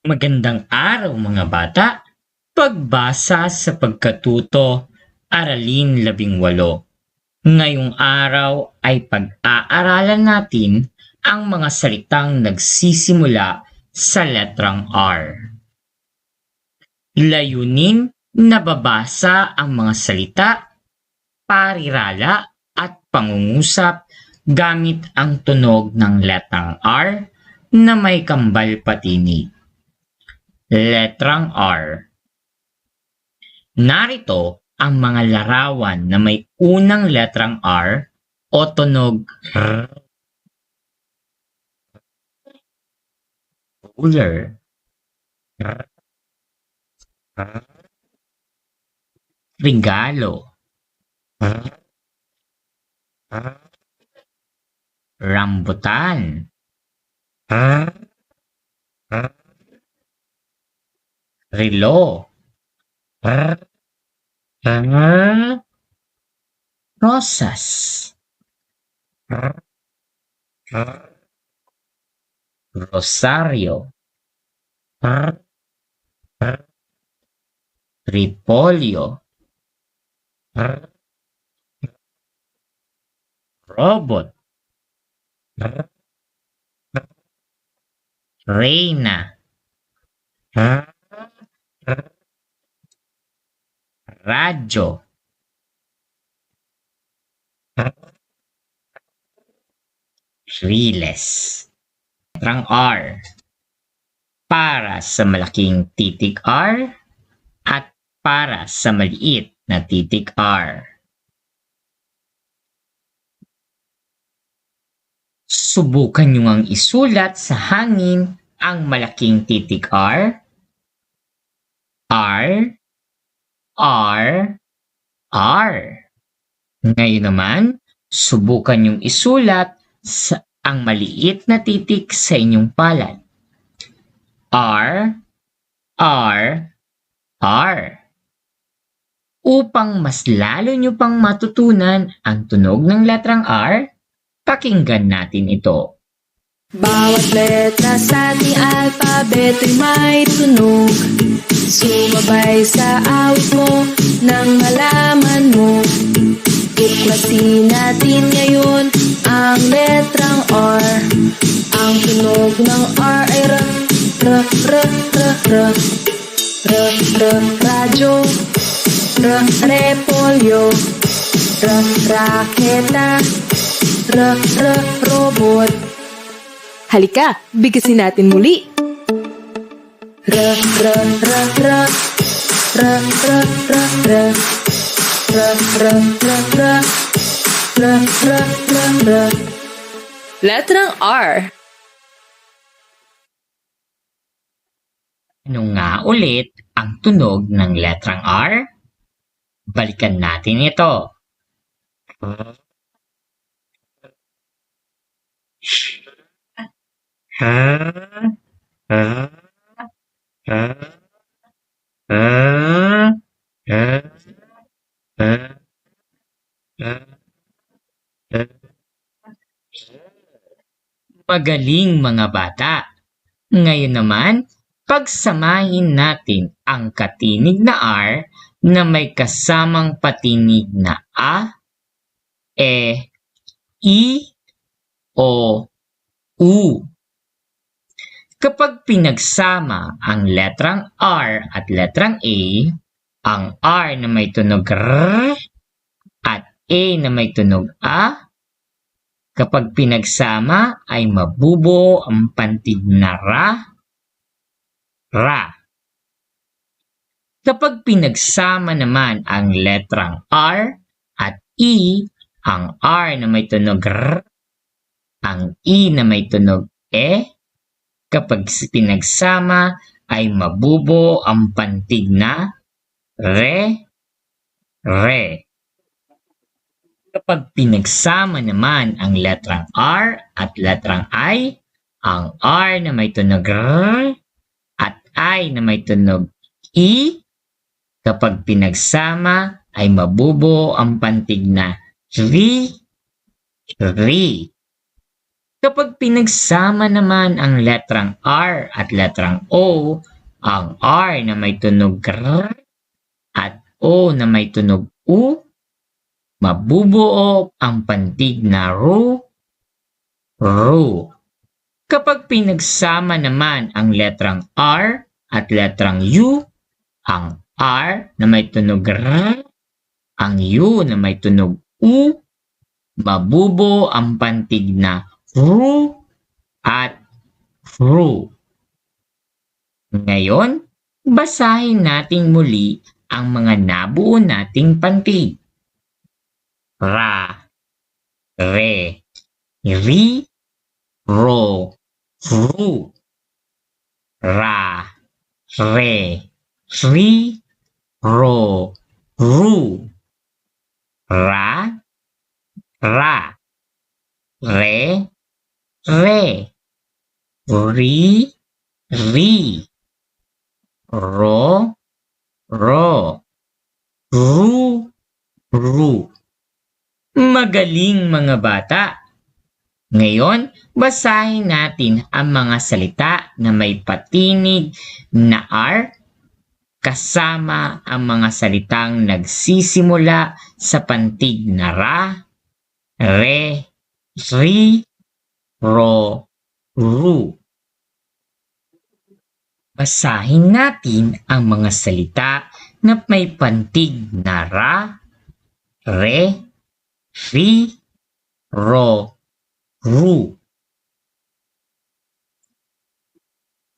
Magandang araw mga bata! Pagbasa sa pagkatuto, Aralin 18. Ngayong araw ay pag-aaralan natin ang mga salitang nagsisimula sa letrang R. Layunin na babasa ang mga salita, parirala at pangungusap gamit ang tunog ng letrang R na may kambal patinig. Letrang R. Narito ang mga larawan na may unang letrang R o tunog R. Ruler. Regalo. Rambutan. Relo. Rosas. Rosario. Tripolyo. Robot. Reyna. Radyo. Riles. Letrang R. Para sa malaking titik R at para sa maliit na titik R. Subukan nyo ngang isulat sa hangin ang malaking titik R. R. R. R. Ngayon naman, subukan nyong isulat ang maliit na titik sa inyong palad. R. R. R. Upang mas lalo nyo pang matutunan ang tunog ng letrang R, pakinggan natin ito. Bawat letra sa ating alpabeto'y may tunog. Sumabay sa awit mo nang malaman mo. Tuklasin natin ngayon ang letrang R. Ang tunog ng R ay R, R, R, R, R. R, R, radyo. R, repolyo. R, raketa. R, R, robot. Halika, bigkasin natin muli. R, R, R, R. R, R, R, R. R, R, R, R. R, R, R, R. Letrang R. Ano nga ulit ang tunog ng letrang R? Balikan natin ito. Magaling mga bata! Ngayon naman, pagsamahin natin ang katinig na R na may kasamang patinig na A, E, I, O, U. Kapag pinagsama ang letrang R at letrang A, ang R na may tunog R at A na may tunog A, kapag pinagsama ay mabubuo ang pantig na Ra, Ra. Kapag pinagsama naman ang letrang R at I, ang R na may tunog R, ang I na may tunog E, kapag pinagsama ay mabubuo ang pantig na Re, Re. Kapag pinagsama naman ang letrang R at letrang I, ang R na may tunog R at I na may tunog I, kapag pinagsama ay mabubuo ang pantig na Ri, Ri. Kapag pinagsama naman ang letrang R at letrang O, ang R na may tunog R at O na may tunog U, mabubuo ang pantig na ru, ru. Kapag pinagsama naman ang letrang R at letrang U, ang R na may tunog R, ang U na may tunog U, mabubuo ang pantig na ru at ru. Ngayon, basahin natin muli ang mga nabuo nating pantig. Ra, re, ri, ro, ru. Ra, re, ri, ro, ru. Ra, ra, re, re, ri, ri, ro, ro, ru, ru. Magaling mga bata! Ngayon, basahin natin ang mga salita na may patinig na R kasama ang mga salitang nagsisimula sa pantig na ra, re, ri, ro, ru. Basahin natin ang mga salita na may pantig na ra, re, ri, ro, ru.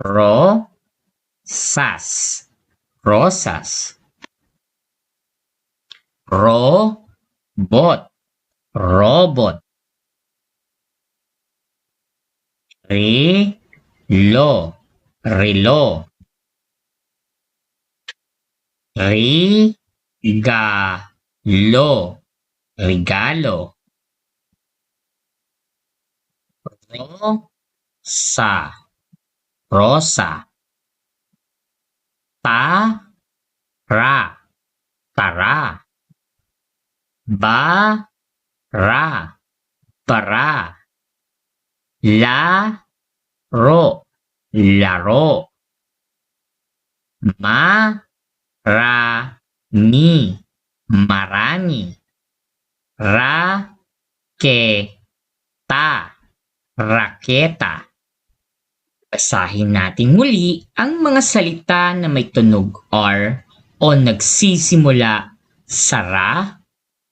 Rosas, rosas. Robot, robot. Relo, relo. Regalo, regalo. Rosa, rosa. Tara, tara. Bara, bara. Laro, laro. Marami, marami. Raketa, raketa. Basahin natin muli ang mga salita na may tunog R o nagsisimula sa ra,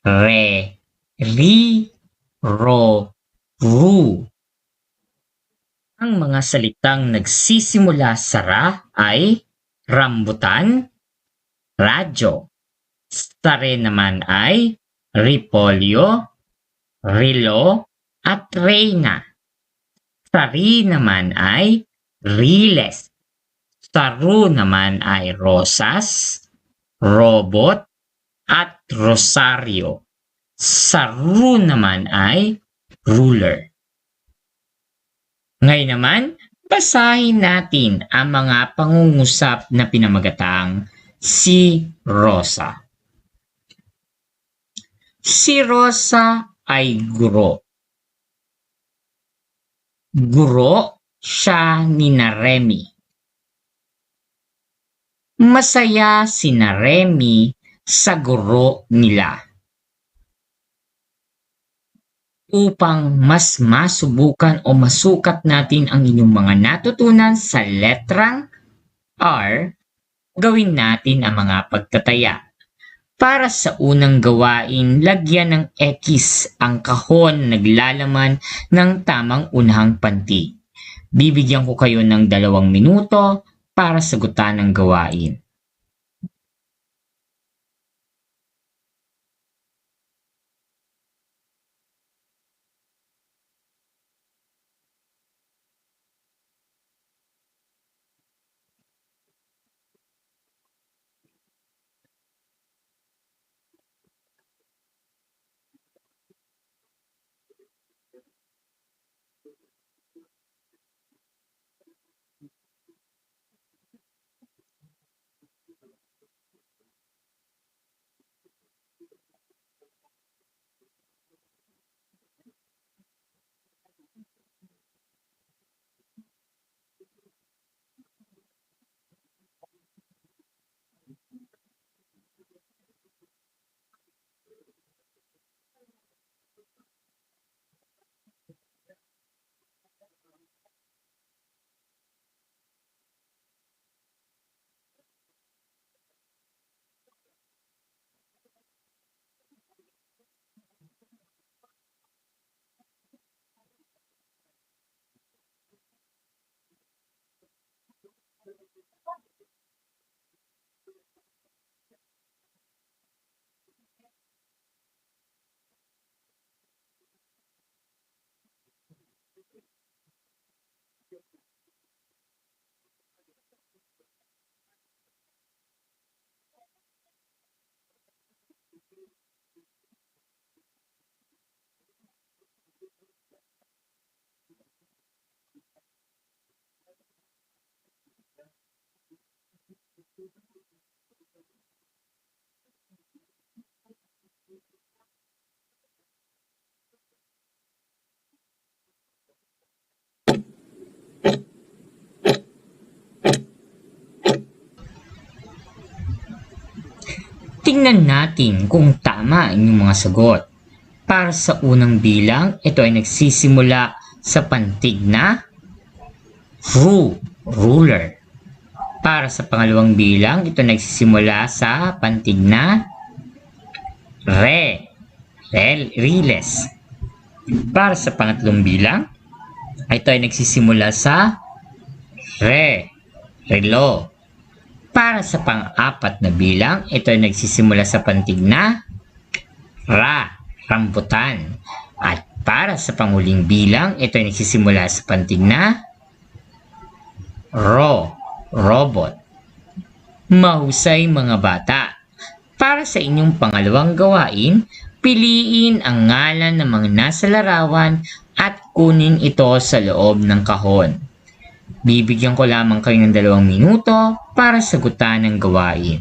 re, ri, ro, ru. Ang mga salitang nagsisimula sa ra ay rambutan, radyo. Sa re naman ay repolyo, rilo, at reyna. Sa ri naman ay riles. Sa ru naman ay rosas, robot, at rosaryo. Sa ru naman ay ruler. Ngayon naman, basahin natin ang mga pangungusap na pinamagatang si Rosa. Si Rosa ay guro. Guro siya ni Remy. Masaya si Remy sa guro nila. Upang mas masubukan o masukat natin ang inyong mga natutunan sa letrang R, gawin natin ang mga pagtataya. Para sa unang gawain, lagyan ng X ang kahon na naglalaman ng tamang unahang pantig. Bibigyan ko kayo ng 2 minuto para sagutan ang gawain. Tingnan natin kung tama ang inyong mga sagot. Para sa unang bilang, ito ay nagsisimula sa pantig na ruler. Para sa pangalawang bilang, ito nagsisimula sa pantig na riles. Para sa pangatlong bilang, ito ay nagsisimula sa relo. Para sa pang-apat na bilang, ito ay nagsisimula sa pantig na rambutan. At para sa panghuling bilang, ito ay nagsisimula sa pantig na robot. Mahusay mga bata. Para sa inyong pangalawang gawain, piliin ang ngalan ng mga nasa larawan at kunin ito sa loob ng kahon. Bibigyan ko lamang kayo ng 2 minuto para sagutan ang gawain.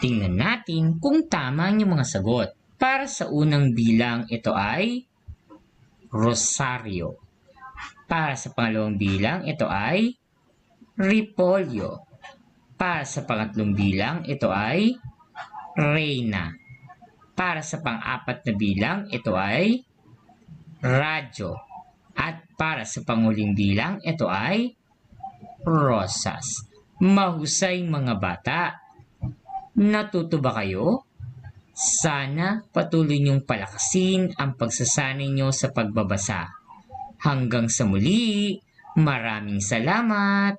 Tingnan natin kung tama ang inyong mga sagot. Para sa unang bilang, ito ay Rosario. Para sa pangalawang bilang, ito ay Repolyo. Para sa pangatlong bilang, ito ay Reyna. Para sa pang-apat na bilang, ito ay Radyo. At para sa panghuling bilang, ito ay Rosas. Mahusay mga bata. Natuto ba kayo? Sana patuloy niyong palakasin ang pagsasanay niyo sa pagbabasa. Hanggang sa muli, maraming salamat!